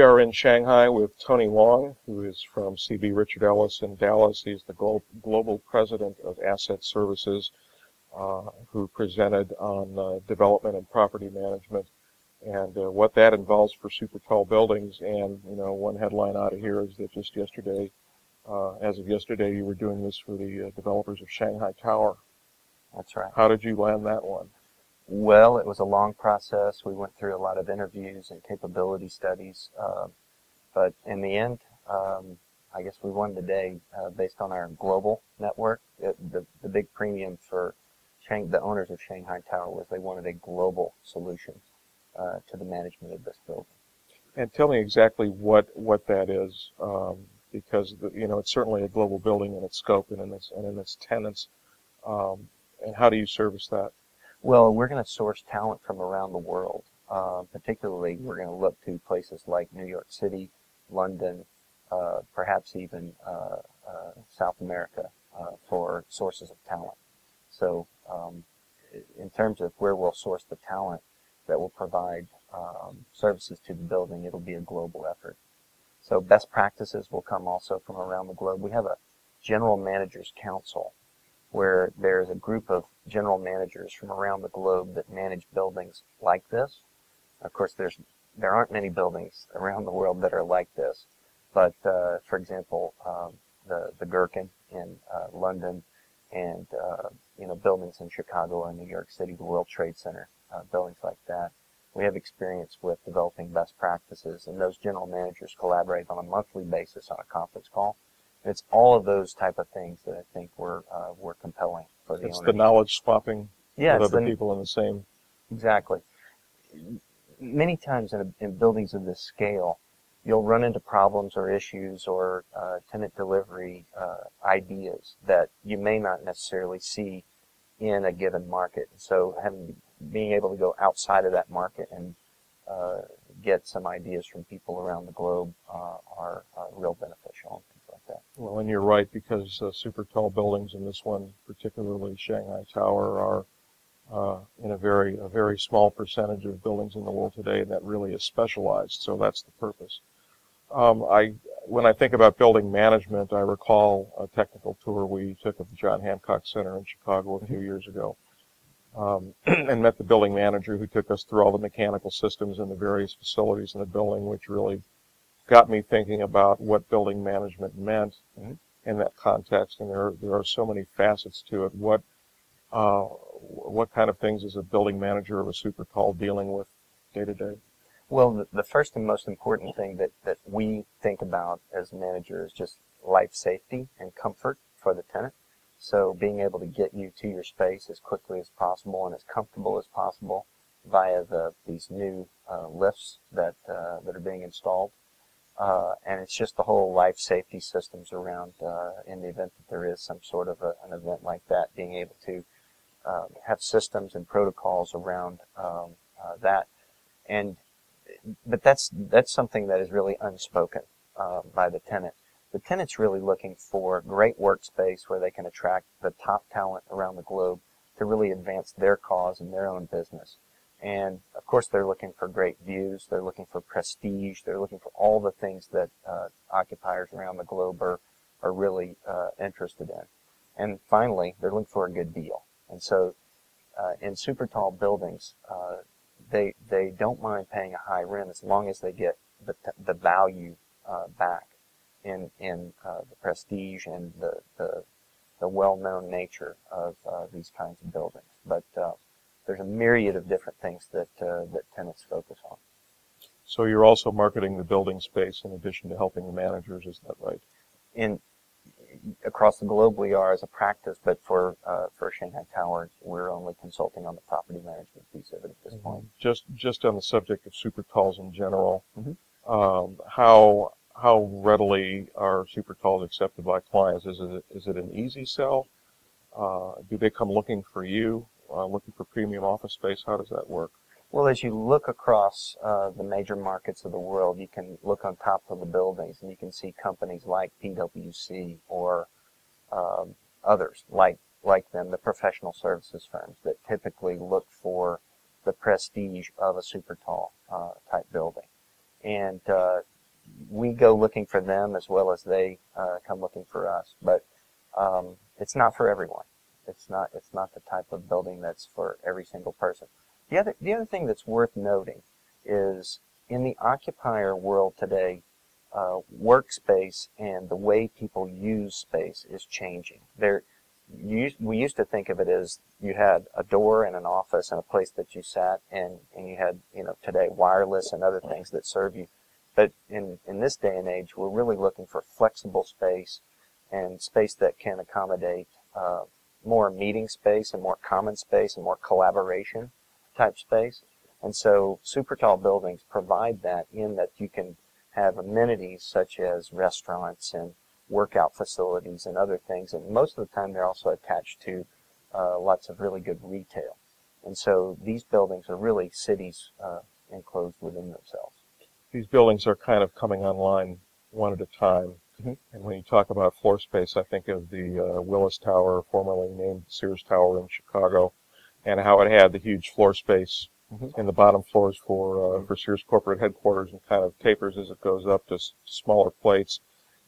are in Shanghai with Tony Long, who is from CB Richard Ellis in Dallas. He's the global president of Asset Services, who presented on development and property management and what that involves for super tall buildings. And, you know, one headline out of here is that just yesterday, as of yesterday, you were doing this for the developers of Shanghai Tower. That's right. How did you land that one? Well, it was a long process. We went through a lot of interviews and capability studies, but in the end, I guess we won the day based on our global network. The big premium for the owners of Shanghai Tower was they wanted a global solution to the management of this building. And tell me exactly what that is, because you know, it's certainly a global building in its scope and in its tenants. And how do you service that? Well, we're going to source talent from around the world. Particularly, we're going to look to places like New York City, London, perhaps even South America for sources of talent. So in terms of where we'll source the talent that will provide services to the building, it'll be a global effort. So best practices will come also from around the globe. We have a General Managers Council where there's a group of general managers from around the globe that manage buildings like this. Of course, there aren't many buildings around the world that are like this, but for example, the Gherkin in London, and you know, buildings in Chicago and New York City, the World Trade Center, buildings like that. We have experience with developing best practices, and those general managers collaborate on a monthly basis on a conference call. It's all of those type of things that I think were compelling for the owners. It's the knowledge swapping with other people in the same. Exactly. Many times in buildings of this scale, you'll run into problems or issues or tenant delivery ideas that you may not necessarily see in a given market. So being able to go outside of that market and get some ideas from people around the globe are real beneficial. Well, and you're right, because super tall buildings, and this one particularly, Shanghai Tower, are in a very small percentage of buildings in the world today that really is specialized. So that's the purpose. When I think about building management, I recall a technical tour we took of the John Hancock Center in Chicago a few years ago, and met the building manager who took us through all the mechanical systems in the various facilities in the building, which really got me thinking about what building management meant in that context. And there are so many facets to it. What kind of things is a building manager of a super tall dealing with day to day? Well, the first and most important thing that we think about as managers is just life safety and comfort for the tenant. So being able to get you to your space as quickly as possible and as comfortable as possible via these new lifts that are being installed. And it's just the whole life safety systems around, in the event that there is some sort of an event like that, being able to have systems and protocols around that. But that's something that is really unspoken by the tenant. The tenant's really looking for great workspace where they can attract the top talent around the globe to really advance their cause and their own business. And, of course, they're looking for great views. They're looking for prestige. They're looking for all the things that occupiers around the globe are really interested in. And, finally, they're looking for a good deal. And so in super tall buildings, they don't mind paying a high rent as long as they get the value back in the prestige and the well-known nature of these kinds of buildings. But there's a myriad of different things that tenants focus on. So you're also marketing the building space in addition to helping the managers, is that right? Across the globe we are as a practice, but for Shanghai Tower, we're only consulting on the property management piece of it at this point. Just on the subject of super talls in general, how readily are super talls accepted by clients? Is it an easy sell? Do they come looking for you? Looking for premium office space? How does that work? Well, as you look across the major markets of the world, you can look on top of the buildings and you can see companies like PwC or others like them, the professional services firms that typically look for the prestige of a super tall type building. And we go looking for them as well as they come looking for us. But it's not for everyone. It's not the type of building that's for every single person. The other thing that's worth noting is in the occupier world today, workspace and the way people use space is changing. We used to think of it as you had a door and an office and a place that you sat, and you had, today wireless and other things that serve you. But in this day and age, we're really looking for flexible space and space that can accommodate more meeting space and more common space and more collaboration type space. And so super tall buildings provide that, in that you can have amenities such as restaurants and workout facilities and other things. And most of the time they're also attached to lots of really good retail. And so these buildings are really cities enclosed within themselves. These buildings are kind of coming online one at a time. Mm-hmm. And when you talk about floor space, I think of the Willis Tower, formerly named Sears Tower in Chicago, and how it had the huge floor space in the bottom floors for Sears corporate headquarters, and kind of tapers as it goes up to smaller plates.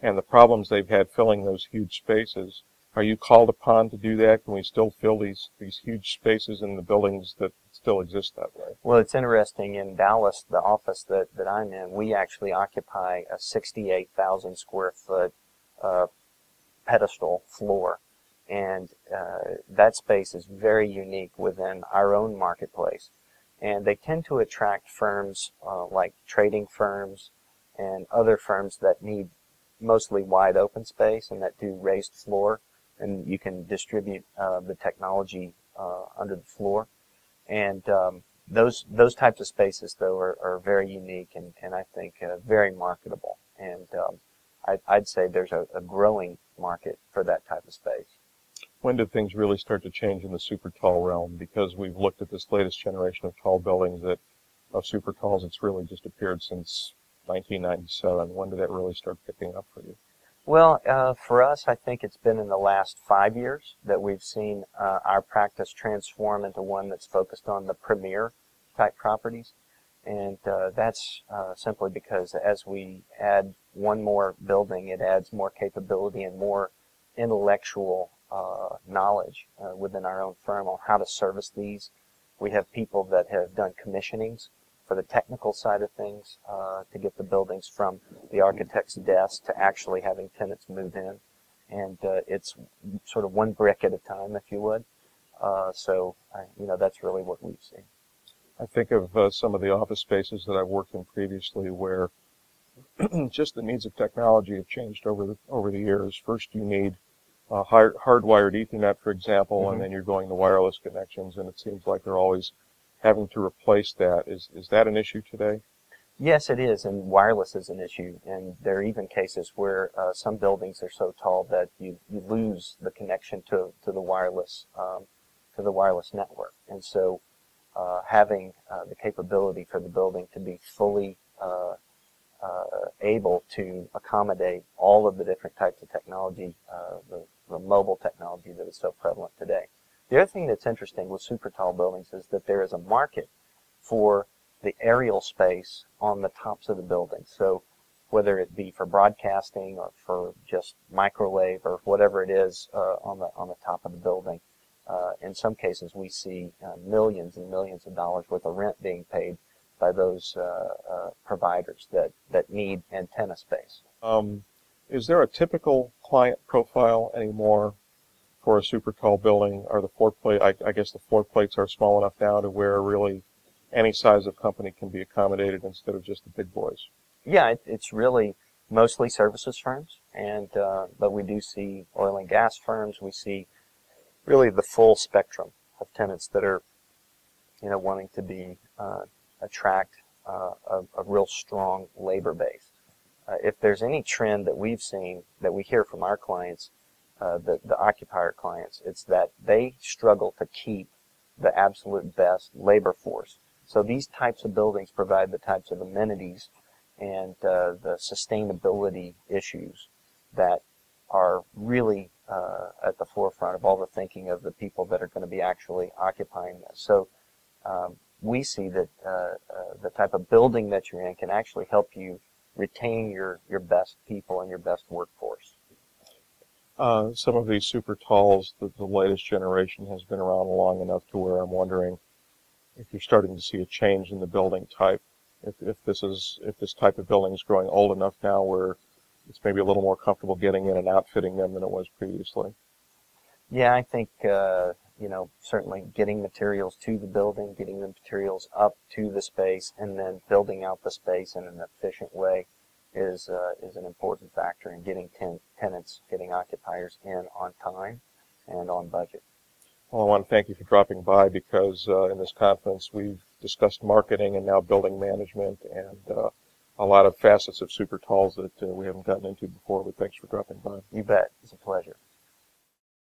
And the problems they've had filling those huge spaces. Are you called upon to do that? Can we still fill these huge spaces in the buildings that still exist that way? Well, it's interesting. In Dallas, the office that I'm in, we actually occupy a 68,000 square foot pedestal floor. And that space is very unique within our own marketplace. And they tend to attract firms like trading firms and other firms that need mostly wide open space and that do raised floor. And you can distribute the technology under the floor. And those types of spaces, though, are very unique and I think very marketable. And I'd say there's a growing market for that type of space. When did things really start to change in the super tall realm? Because we've looked at this latest generation of tall buildings of super talls. It's really just appeared since 1997. When did that really start picking up for you? Well, for us, I think it's been in the last 5 years that we've seen our practice transform into one that's focused on the premier type properties. And that's simply because as we add one more building, it adds more capability and more intellectual knowledge within our own firm on how to service these. We have people that have done commissionings for the technical side of things to get the buildings from the architect's desk to actually having tenants move in. And it's sort of one brick at a time, if you would. So that's really what we've seen. I think of some of the office spaces that I've worked in previously where just the needs of technology have changed over the years. First, you need hardwired Ethernet, for example, and then you're going to wireless connections, and it seems like they're always having to replace that. Is that an issue today? Yes, it is, and wireless is an issue. And there are even cases where some buildings are so tall that you lose the connection to the wireless network. And so having the capability for the building to be fully able to accommodate all of the different types of technology, the mobile technology that is so prevalent today. The other thing that's interesting with super tall buildings is that there is a market for the aerial space on the tops of the building. So whether it be for broadcasting or for just microwave or whatever it is on the top of the building, in some cases we see millions and millions of dollars worth of rent being paid by those providers that need antenna space. Is there a typical client profile anymore for a super tall building? Are the floor plate? I guess the floor plates are small enough now to where really any size of company can be accommodated instead of just the big boys. Yeah, it's really mostly services firms, and but we do see oil and gas firms. We see really the full spectrum of tenants that are, wanting to attract a real strong labor base. If there's any trend that we've seen, that we hear from our clients, the occupier clients, it's that they struggle to keep the absolute best labor force. So these types of buildings provide the types of amenities and the sustainability issues that are really at the forefront of all the thinking of the people that are going to be actually occupying this. So we see that the type of building that you're in can actually help you retain your best people and your best workforce. Some of these super talls, the latest generation has been around long enough to where I'm wondering if you're starting to see a change in the building type. If this type of building is growing old enough now where it's maybe a little more comfortable getting in and outfitting them than it was previously. Yeah, I think certainly getting materials to the building, getting the materials up to the space, and then building out the space in an efficient way is an important factor in getting tenants, getting occupiers in on time and on budget. Well, I want to thank you for dropping by because in this conference we've discussed marketing and now building management and a lot of facets of super talls that we haven't gotten into before, but thanks for dropping by. You bet. It's a pleasure.